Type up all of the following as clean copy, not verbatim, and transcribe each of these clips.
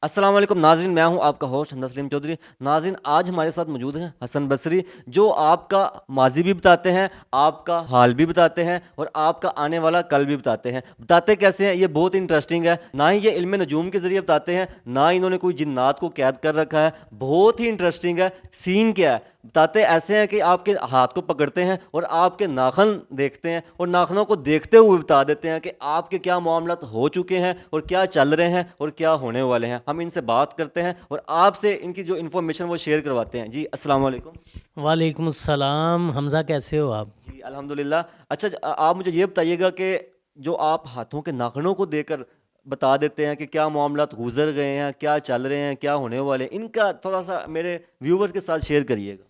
अस्सलाम वालेकुम नाज़रीन, मैं हूं आपका होस्ट नस्लीम चौधरी। नाज़रीन, आज हमारे साथ मौजूद हैं हसन बसरी, जो आपका माज़ी भी बताते हैं, आपका हाल भी बताते हैं और आपका आने वाला कल भी बताते हैं। बताते कैसे हैं, ये बहुत इंटरेस्टिंग है। ना ही ये इल्म नजूम के ज़रिए बताते हैं, ना ही इन्होंने कोई जिन्नात को कैद कर रखा है। बहुत ही इंटरेस्टिंग है। सीन क्या है, बताते ऐसे हैं कि आपके हाथ को पकड़ते हैं और आपके नाखून देखते हैं और नाखूनों को देखते हुए बता देते हैं कि आपके क्या मामलात हो चुके हैं और क्या चल रहे हैं और क्या होने वाले हैं। हम इनसे बात करते हैं और आपसे इनकी जो इन्फॉर्मेशन वो शेयर करवाते हैं। जी अस्सलाम वालेकुम। वालेकुम सलाम। हमज़ा कैसे हो आप? जी अल्हम्दुलिल्लाह। अच्छा, आप मुझे ये बताइएगा कि जो आप हाथों के नाखूनों को देखकर बता देते हैं कि क्या मामलात गुजर गए हैं, क्या चल रहे हैं, क्या होने वाले हैं, इनका थोड़ा सा मेरे व्यूवर्स के साथ शेयर करिएगा।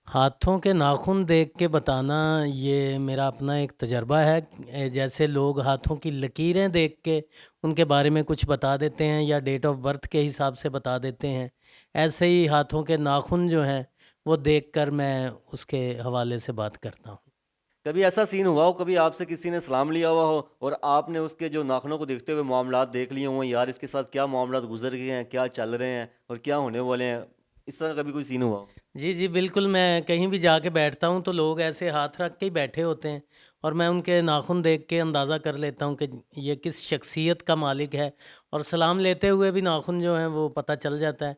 हाथों के नाखून देख के बताना ये मेरा अपना एक तजर्बा है। जैसे लोग हाथों की लकीरें देख के उनके बारे में कुछ बता देते हैं या डेट ऑफ बर्थ के हिसाब से बता देते हैं, ऐसे ही हाथों के नाखून जो हैं वो देखकर मैं उसके हवाले से बात करता हूँ। कभी ऐसा सीन हुआ हो, कभी आपसे किसी ने सलाम लिया हुआ हो और आपने उसके जो नाखूनों को देखते हुए मामलात देख लिए हों, यार इसके साथ क्या मामलात गुजर गए हैं, क्या चल रहे हैं और क्या होने वाले हैं, इस तरह कभी कोई सीन हुआ हो? जी, जी, बिल्कुल। मैं कहीं भी जाके बैठता हूँ तो लोग ऐसे हाथ रख के ही बैठे होते हैं और मैं उनके नाखून देख के अंदाज़ा कर लेता हूँ कि ये किस शख्सियत का मालिक है, और सलाम लेते हुए भी नाखून जो हैं वो पता चल जाता है।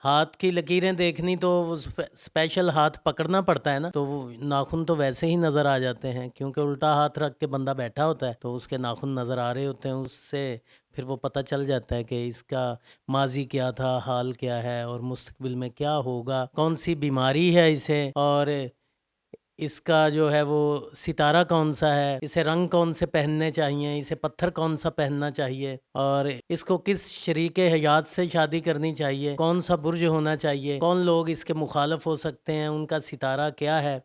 हाथ की लकीरें देखनी तो वो स्पेशल हाथ पकड़ना पड़ता है ना, तो वो नाखून तो वैसे ही नज़र आ जाते हैं, क्योंकि उल्टा हाथ रख के बंदा बैठा होता है तो उसके नाखून नज़र आ रहे होते हैं। उससे फिर वो पता चल जाता है कि इसका माज़ी क्या था, हाल क्या है और मुस्तकबिल में क्या होगा, कौन-सी बीमारी है इसे, और इसका जो है वो सितारा कौन-सा है, इसे रंग कौन से पहनने चाहिए, इसे पत्थर कौन-सा पहनना चाहिए, और इसको किस शरीके हयात से शादी करनी चाहिए, कौन-सा बुर्ज होना चाहिए, कौन लोग इसके मुखालफ हो सकते हैं, उनका सितारा क्या है,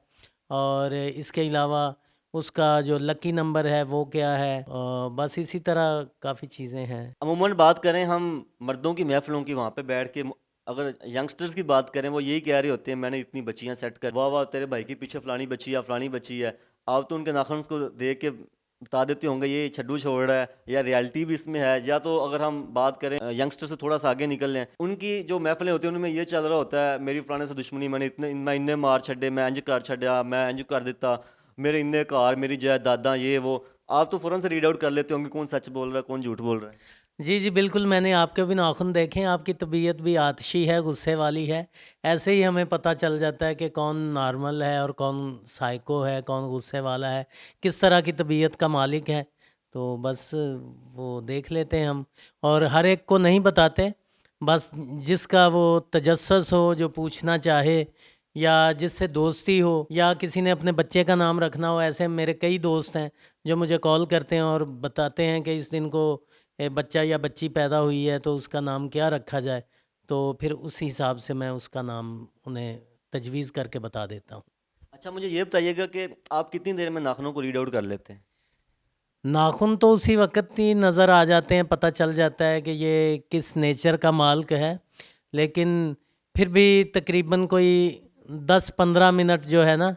और इसके अलावा उसका जो लकी नंबर है वो क्या है, और बस इसी तरह काफ़ी चीज़ें हैं। अमूमन बात करें हम मर्दों की महफ़िलों की, वहाँ पे बैठ के अगर यंगस्टर्स की बात करें, वो यही कह रहे होते हैं मैंने इतनी बच्चियाँ सेट कर, वाह वाह तेरे भाई के पीछे फ़लानी बच्ची है, फ़लानी बच्ची है। आप तो उनके नाखून को देख के बता देते होंगे ये छड्डू छोड़ रहा है, या रियलिटी भी इसमें है। या तो अगर हम बात करें यंगस्टर से थोड़ा सा आगे निकल लें, उनकी जो महफ़िलें होती हैं उनमें ये चल रहा होता है मेरी फ़लाने से दुश्मनी, मैंने इतने मैं इन्ने मार छड्डे, मैं इंज कर छड्या, मैं इंज कर दिता, मेरे इन्ने कार, मेरी जायदादां, ये वो। आप तो फ़ौरन से रीड आउट कर लेते होंगे कौन सच बोल रहा है, कौन झूठ बोल रहा है। जी, जी, बिल्कुल। मैंने आपके भी नाख़ून देखे हैं, आपकी तबीयत भी आतिशी है, गुस्से वाली है। ऐसे ही हमें पता चल जाता है कि कौन नॉर्मल है और कौन साइको है, कौन गुस्से वाला है, किस तरह की तबीयत का मालिक है। तो बस वो देख लेते हैं हम, और हर एक को नहीं बताते। बस जिसका वो तजस्सुस हो, जो पूछना चाहे, या जिससे दोस्ती हो, या किसी ने अपने बच्चे का नाम रखना हो। ऐसे मेरे कई दोस्त हैं जो मुझे कॉल करते हैं और बताते हैं कि इस दिन को बच्चा या बच्ची पैदा हुई है तो उसका नाम क्या रखा जाए। तो फिर उस हिसाब से मैं उसका नाम उन्हें तजवीज़ करके बता देता हूँ। अच्छा, मुझे ये बताइएगा कि आप कितनी देर में नाखूनों को रीड आउट कर लेते हैं? नाख़ून तो उसी वक़्त ही नज़र आ जाते हैं, पता चल जाता है कि ये किस नेचर का माल्क है। लेकिन फिर भी तकरीबन कोई 10-15 मिनट जो है ना,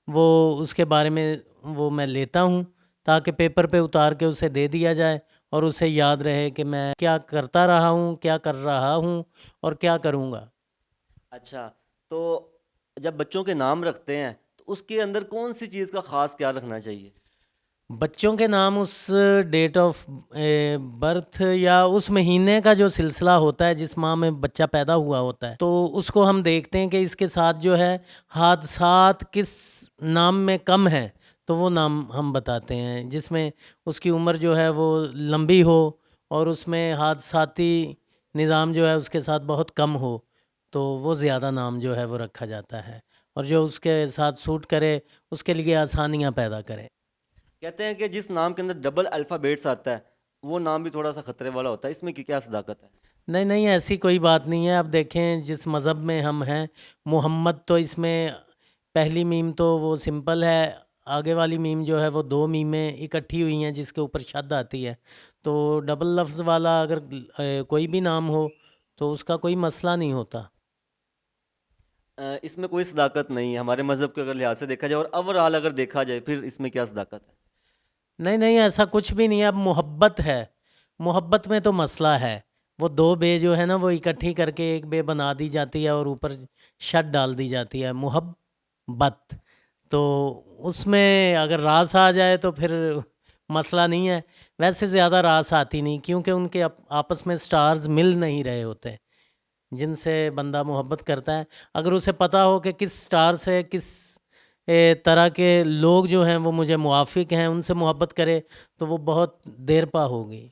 वो उसके बारे में वो मैं लेता हूँ, ताकि पेपर पे उतार के उसे दे दिया जाए और उसे याद रहे कि मैं क्या करता रहा हूँ, क्या कर रहा हूँ और क्या करूँगा। अच्छा, तो जब बच्चों के नाम रखते हैं, तो उसके अंदर कौन-सी चीज़ का ख़ास ख़्याल रखना चाहिए? बच्चों के नाम उस डेट ऑफ बर्थ या उस महीने का जो सिलसिला होता है जिस माह में बच्चा पैदा हुआ होता है, तो उसको हम देखते हैं कि इसके साथ जो है हादसात किस नाम में कम है, तो वो नाम हम बताते हैं। जिसमें उसकी उम्र जो है वो लंबी हो और उसमें हादसाती निज़ाम जो है उसके साथ बहुत कम हो, तो वो ज़्यादा नाम जो है वो रखा जाता है, और जो उसके साथ सूट करे उसके लिए आसानियाँ पैदा करे। कहते हैं कि जिस नाम के अंदर डबल अल्फ़ाबेट्स आता है, वो नाम भी थोड़ा-सा खतरे वाला होता है। इसमें क्या सदाकत है? नहीं, नहीं, ऐसी कोई बात नहीं है। अब देखें जिस मज़हब में हम हैं, मोहम्मद, तो इसमें पहली मीम तो वो सिंपल है, आगे वाली मीम जो है वो 2 मीमें इकट्ठी हुई हैं जिसके ऊपर शद आती है। तो डबल लफ्ज़ वाला अगर कोई भी नाम हो तो उसका कोई मसला नहीं होता। इसमें कोई सदाकत नहीं है हमारे मज़हब के अगर लिहाज से देखा जाए, और ओवरऑल अगर देखा जाए, फिर इसमें क्या सदाकत है? नहीं, नहीं, ऐसा कुछ भी नहीं है। अब मोहब्बत है, मोहब्बत में तो मसला है। वो 2 बे जो है ना वो इकट्ठी करके एक बे बना दी जाती है और ऊपर शट डाल दी जाती है, मुहब्बत। तो उसमें अगर रास आ जाए तो फिर मसला नहीं है। वैसे ज़्यादा रास आती नहीं, क्योंकि उनके आपस में स्टार्स मिल नहीं रहे होते जिनसे बंदा मोहब्बत करता है। अगर उसे पता हो कि किस स्टार से किस तरह के लोग जो हैं वो मुझे मुआफिक हैं, उनसे मोहब्बत करे, तो वो बहुत देर पा होगी।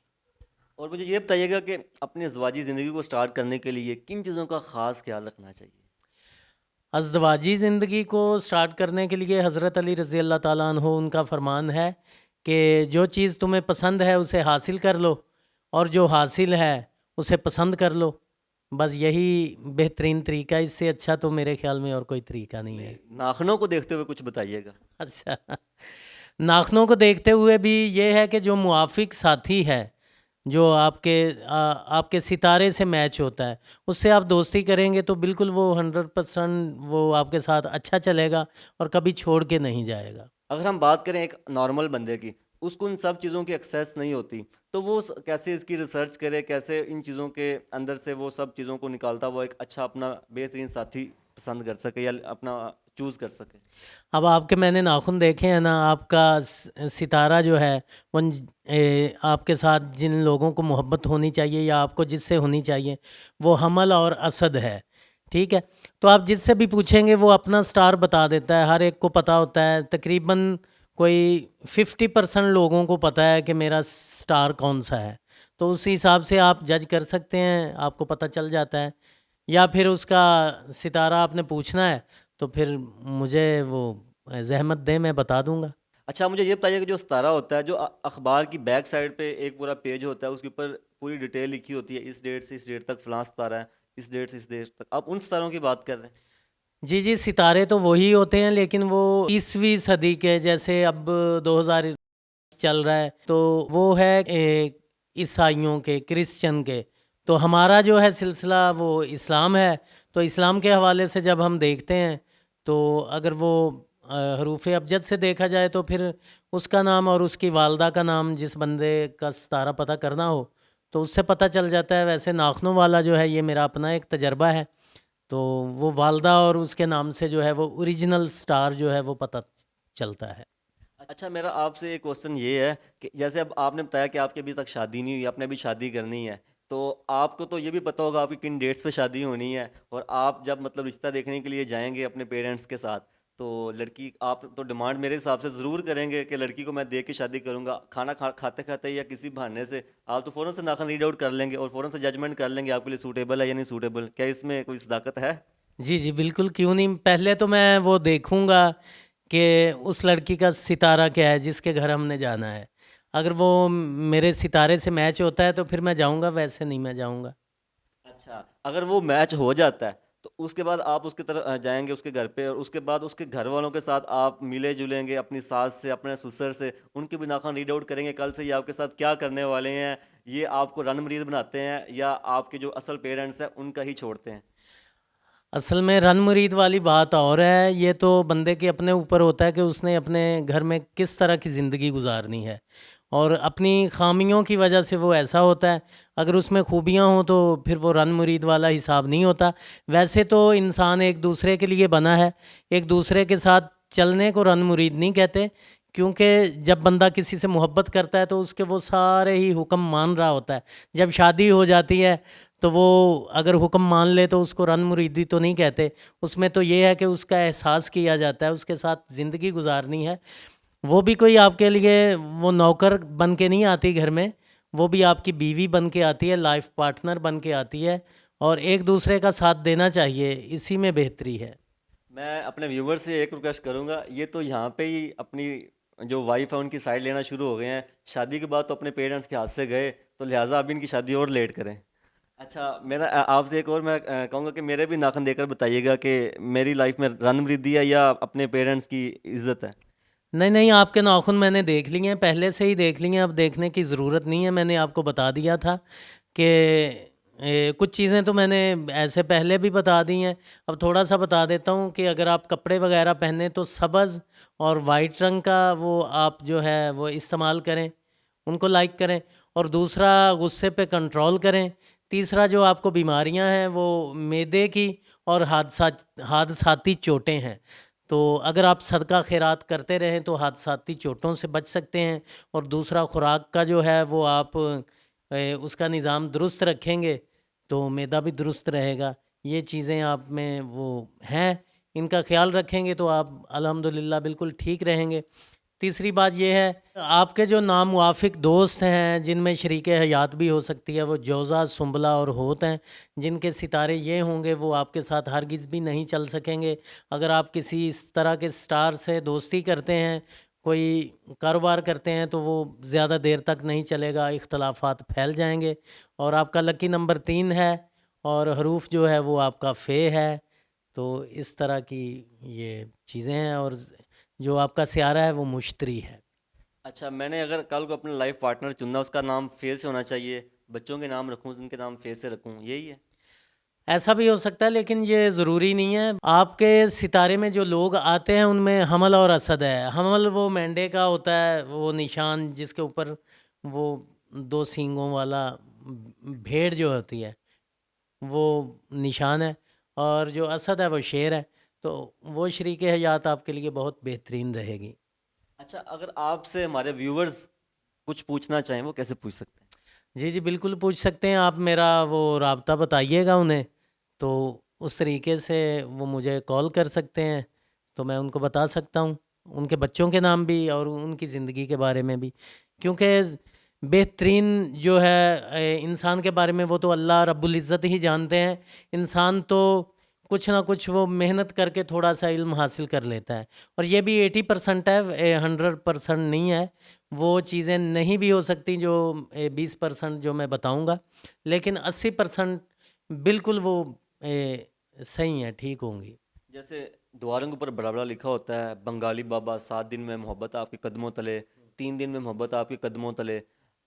और मुझे ये बताइएगा कि अपनी ज़िंदगी ज़िंदगी को स्टार्ट करने के लिए किन चीज़ों का ख़ास ख्याल रखना चाहिए? अज़दवाजी ज़िंदगी को स्टार्ट करने के लिए हज़रत अली रज़ी अल्लाह ताला अन्हो उनका फ़रमान है कि जो चीज़ तुम्हें पसंद है उसे हासिल कर लो, और जो हासिल है उसे पसंद कर लो। बस यही बेहतरीन तरीका है, इससे अच्छा तो मेरे ख़्याल में और कोई तरीका नहीं है। नाखूनों को देखते हुए कुछ बताइएगा। अच्छा। नाख़नों को देखते हुए भी ये है कि जो मुआफ़िक साथी है, जो आपके सितारे से मैच होता है, उससे आप दोस्ती करेंगे तो बिल्कुल वो 100% वो आपके साथ अच्छा चलेगा और कभी छोड़ के नहीं जाएगा। अगर हम बात करें एक नॉर्मल बंदे की, उसको इन सब चीज़ों की एक्सेस नहीं होती, तो वो कैसे इसकी रिसर्च करे, कैसे इन चीज़ों के अंदर से वो सब चीज़ों को निकालता वो एक अच्छा अपना बेहतरीन साथी पसंद कर सके या अपना चूज़ कर सके? अब आपके मैंने नाख़ून देखे हैं ना, आपका सितारा जो है आपके साथ जिन लोगों को मोहब्बत होनी चाहिए या आपको जिससे होनी चाहिए, वो हमल और असद है, ठीक है? तो आप जिससे भी पूछेंगे वो अपना स्टार बता देता है, हर एक को पता होता है। तकरीबन कोई 50% लोगों को पता है कि मेरा स्टार कौन-सा है। तो उसी हिसाब से आप जज कर सकते हैं, आपको पता चल जाता है। या फिर उसका सितारा आपने पूछना है तो फिर मुझे वो ज़हमत दें, मैं बता दूँगा। अच्छा, मुझे ये बताइए कि जो सितारा होता है, जो अखबार की बैक साइड पे एक पूरा पेज होता है, उसके ऊपर पूरी डिटेल लिखी होती है, इस डेट से इस डेट तक फलां सितारा है, इस डेट से इस डेट तक। आप उन सितारों की बात कर रहे हैं? जी, जी, सितारे तो वही होते हैं, लेकिन वो 20वीं सदी के, जैसे अब 2000 चल रहा है, तो वो है ईसाइयों के, क्रिश्चियन के। तो हमारा जो है सिलसिला वो इस्लाम है, तो इस्लाम के हवाले से जब हम देखते हैं, तो अगर वो हरूफ़ अबजद से देखा जाए तो फिर उसका नाम और उसकी वालदा का नाम, जिस बंदे का सितारा पता करना हो, तो उससे पता चल जाता है। वैसे नाख़नों वाला जो है ये मेरा अपना एक तजर्बा है, तो वो वालदा और उसके नाम से जो है वो ओरिजिनल स्टार जो है वो पता चलता है। अच्छा, मेरा आपसे एक क्वेश्चन ये है कि जैसे अब आपने बताया कि आपकी अभी तक शादी नहीं हुई, आपने अभी शादी करनी है, तो आपको तो ये भी पता होगा आपकी किन डेट्स पे शादी होनी है, और आप जब मतलब रिश्ता देखने के लिए जाएंगे अपने पेरेंट्स के साथ, तो लड़की आप तो डिमांड मेरे हिसाब से ज़रूर करेंगे कि लड़की को मैं देख के शादी करूंगा। खाना खाते खाते या किसी बहाने से आप तो फ़ौरन से नाखन रीड आउट कर लेंगे और फ़ौरन से जजमेंट कर लेंगे आपके लिए सूटेबल है या नहीं सूटेबल। क्या इसमें कोई सदाकत है? जी, जी, बिल्कुल, क्यों नहीं। पहले तो मैं वो देखूँगा कि उस लड़की का सितारा क्या है जिसके घर हमने जाना है। अगर वो मेरे सितारे से मैच होता है तो फिर मैं जाऊँगा, वैसे नहीं मैं जाऊँगा। अच्छा, अगर वो मैच हो जाता है तो उसके बाद आप उसकी तरफ जाएंगे उसके घर पे, और उसके बाद उसके घर वालों के साथ आप मिले जुलेंगे अपनी सास से, अपने ससुर से, उनके भी नाखून रीड आउट करेंगे कल से ये आपके साथ क्या करने वाले हैं, ये आपको रन मरीद बनाते हैं या आपके जो असल पेरेंट्स हैं उनका ही छोड़ते हैं? असल में रन मुरीद वाली बात और है, ये तो बंदे के अपने ऊपर होता है कि उसने अपने घर में किस तरह की ज़िंदगी गुजारनी है, और अपनी ख़ामियों की वजह से वो ऐसा होता है। अगर उसमें खूबियाँ हों तो फिर वो रन मुरीद वाला हिसाब नहीं होता। वैसे तो इंसान एक दूसरे के लिए बना है, एक दूसरे के साथ चलने को रन मुरीद नहीं कहते, क्योंकि जब बंदा किसी से मोहब्बत करता है तो उसके वो सारे ही हुक्म मान रहा होता है। जब शादी हो जाती है तो वो अगर हुक्म मान ले तो उसको रन मुरीदी तो नहीं कहते। उसमें तो ये है कि उसका एहसास किया जाता है, उसके साथ ज़िंदगी गुजारनी है। वो भी कोई आपके लिए वो नौकर बन के नहीं आती घर में, वो भी आपकी बीवी बन के आती है, लाइफ पार्टनर बन के आती है, और एक दूसरे का साथ देना चाहिए, इसी में बेहतरी है। मैं अपने व्यूवर से एक रिक्वेस्ट करूंगा, ये तो यहाँ पे ही अपनी जो वाइफ है उनकी साइड लेना शुरू हो गए हैं। शादी के बाद तो अपने पेरेंट्स के हाथ से गए, तो लिहाजा अब इनकी शादी और लेट करें। अच्छा, मेरा आपसे एक और मैं कहूँगा कि मेरे भी नाखून देकर बताइएगा कि मेरी लाइफ में रन मृद्धि है या अपने पेरेंट्स की इज्जत है? नहीं, नहीं, आपके नाख़ून मैंने देख लिए हैं, पहले से ही देख लिए हैं, अब देखने की ज़रूरत नहीं है। मैंने आपको बता दिया था कि कुछ चीज़ें तो मैंने ऐसे पहले भी बता दी हैं। अब थोड़ा-सा बता देता हूँ कि अगर आप कपड़े वग़ैरह पहने तो सब्ज़ और वाइट रंग का वो आप जो है वो इस्तेमाल करें, उनको लाइक करें। और दूसरा, गुस्से पे कंट्रोल करें। तीसरा जो आपको बीमारियां हैं वो मैदे की और हादसाती चोटें हैं। तो अगर आप सदका खैरात करते रहें तो हादसाती चोटों से बच सकते हैं। और दूसरा खुराक का जो है वो आप उसका निज़ाम दुरुस्त रखेंगे तो मैदा भी दुरुस्त रहेगा। ये चीज़ें आप में वो हैं, इनका ख्याल रखेंगे तो आप अल्हम्दुलिल्लाह बिल्कुल ठीक रहेंगे। तीसरी बात ये है, आपके जो नामुवाफ़िक दोस्त हैं जिनमें शरीके हयात भी हो सकती है, वो जोज़ा, सुंबला और होत हैं, जिनके सितारे ये होंगे वो आपके साथ हरगिज़ भी नहीं चल सकेंगे। अगर आप किसी इस तरह के स्टार से दोस्ती करते हैं, कोई कारोबार करते हैं तो वो ज़्यादा देर तक नहीं चलेगा, इख्तलाफ़ात फैल जाएँगे। और आपका लकी नंबर 3 है और हरूफ जो है वो आपका फ़े है। तो इस तरह की ये चीज़ें हैं। और जो आपका सियारा है वो मुश्तरी है। अच्छा, मैंने अगर कल को अपना लाइफ पार्टनर चुनना, उसका नाम फे से होना चाहिए, बच्चों के नाम रखूँ उनके नाम फे से रखूँ, यही है? ऐसा भी हो सकता है लेकिन ये ज़रूरी नहीं है। आपके सितारे में जो लोग आते हैं उनमें हमल और असद है। हमल वो मेंढे का होता है, वो निशान जिसके ऊपर वो 2 सींगों वाला भेड़ जो होती है, वो निशान है। और जो असद है वो शेर है। तो वो शरीके हयात आपके लिए बहुत बेहतरीन रहेगी। अच्छा, अगर आपसे हमारे व्यूवर्स कुछ पूछना चाहें, वो कैसे पूछ सकते हैं? जी, जी, बिल्कुल पूछ सकते हैं आप। मेरा वो राब्ता बताइएगा उन्हें, तो उस तरीके से वो मुझे कॉल कर सकते हैं, तो मैं उनको बता सकता हूँ, उनके बच्चों के नाम भी और उनकी ज़िंदगी के बारे में भी। क्योंकि बेहतरीन जो है इंसान के बारे में वो तो अल्लाह रब्बुल इज़्ज़त ही जानते हैं। इंसान तो कुछ ना कुछ वो मेहनत करके थोड़ा-सा इल्म हासिल कर लेता है। और ये भी 80% है, 100% नहीं है। वो चीज़ें नहीं भी हो सकती जो 20% जो मैं बताऊँगा, लेकिन 80% बिल्कुल वो सही हैं, ठीक होंगी। जैसे द्वारों के ऊपर बड़ा बड़ा लिखा होता है, बंगाली बाबा 7 दिन में मोहब्बत आपके कदमों तले, 3 दिन में मोहब्बत आपके कदमों तले।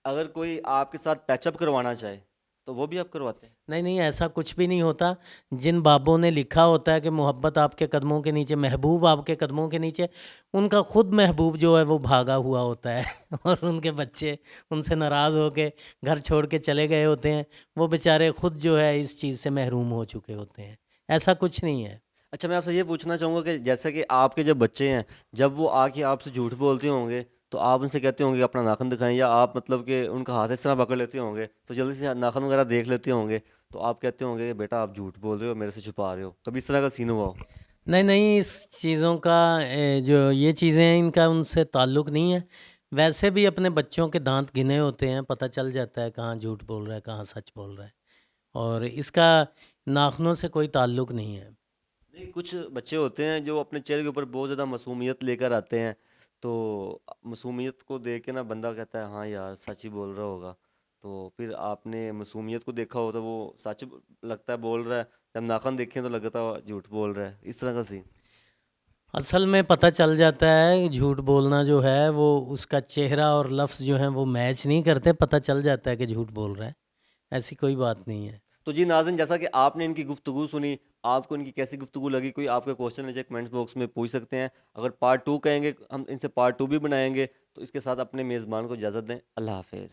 अगर कोई आपके साथ पैचअप करवाना चाहे तो वो भी आप करवाते हैं? नहीं, नहीं, ऐसा कुछ भी नहीं होता। जिन बाबों ने लिखा होता है कि मोहब्बत आपके कदमों के नीचे, महबूब आपके कदमों के नीचे, उनका खुद महबूब जो है वो भागा हुआ होता है और उनके बच्चे उनसे नाराज़ होके घर छोड़ के चले गए होते हैं। वो बेचारे खुद जो है इस चीज़ से महरूम हो चुके होते हैं। ऐसा कुछ नहीं है। अच्छा, मैं आपसे ये पूछना चाहूँगा कि जैसे कि आपके जब बच्चे हैं, जब वो आके आपसे झूठ बोलते होंगे, तो आप उनसे कहते होंगे कि अपना नाखून दिखाएं, या आप मतलब कि उनका हाथ इस तरह पकड़ लेते होंगे तो जल्दी से नाखून वगैरह देख लेते होंगे, तो आप कहते होंगे कि बेटा आप झूठ बोल रहे हो, मेरे से छुपा रहे हो? कभी इस तरह का सीन हुआ हो? नहीं, नहीं, इस चीज़ों का जो ये चीज़ें हैं इनका उनसे ताल्लुक़ नहीं है। वैसे भी अपने बच्चों के दाँत गिने होते हैं, पता चल जाता है कहाँ झूठ बोल रहा है, कहाँ सच बोल रहा है। और इसका नाख़ूनों से कोई ताल्लुक़ नहीं है। नहीं, कुछ बच्चे होते हैं जो अपने चेहरे के ऊपर बहुत ज़्यादा मासूमियत लेकर आते हैं, तो मासूमियत को देख के ना बंदा कहता है हाँ यार सच ही बोल रहा होगा। तो फिर आपने मासूमियत को देखा हो तो वो सच लगता है बोल रहा है, जब नाखून देखें तो लगता है झूठ बोल रहा है, इस तरह का सीन। असल में पता चल जाता है झूठ बोलना जो है वो उसका चेहरा और लफ्ज़ जो हैं वो मैच नहीं करते, पता चल जाता है कि झूठ बोल रहा है। ऐसी कोई बात नहीं है। तो जी नाज़रीन, जैसा कि आपने इनकी गुफ्तगू सुनी, आपको इनकी कैसी गुफ्तगू लगी, कोई आपका क्वेश्चन नीचे कमेंट बॉक्स में पूछ सकते हैं। अगर पार्ट 2 कहेंगे, हम इनसे पार्ट 2 भी बनाएंगे। तो इसके साथ अपने मेज़बान को इजाज़त दें। अल्लाह हाफ़िज़।